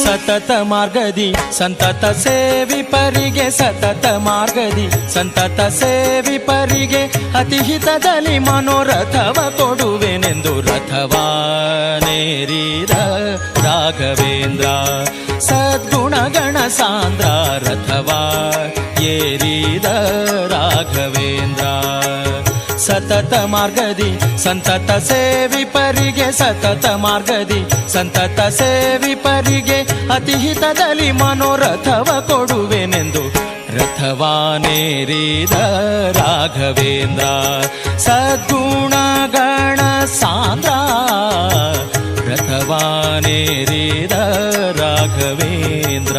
ಸತತ ಮಾರ್ಗದಿ ಸಂತತ ಸೇವಿಪರಿಗೆ ಸತತ ಮಾರ್ಗದಿ ಸಂತತ ಸೇವಿಪರಿಗೆ ಅತಿಹಿತದಲ್ಲಿ ಮನೋರಥವ ಕೊಡುವೆನೆಂದು ರಥವಾನೇರಿದ ರಾಘವೇಂದ್ರ ಸದ್ಗುಣಗಣ ಸಾಂದ್ರ ರಥವಾ ಏರಿದ ರಾಘವೇಂದ್ರ ಸತತ ಮಾರ್ಗದಿ ಸಂತತ ಸೇವಿಪರಿಗೆ ಸತತ ಮಾರ್ಗದಿ ಸಂತತ ಸೇವಿಪರಿಗೆ ಅತಿಹಿತದಲ್ಲಿ ಮನೋರಥವ ಕೊಡುವೆನೆಂದು ರಥವಾನೇರಿದ ರಾಘವೇಂದ್ರ ಸದ್ಗುಣಗಣ ಸಾಂದ್ರ ರಥವಾನೇರಿದ ರಾಘವೇಂದ್ರ.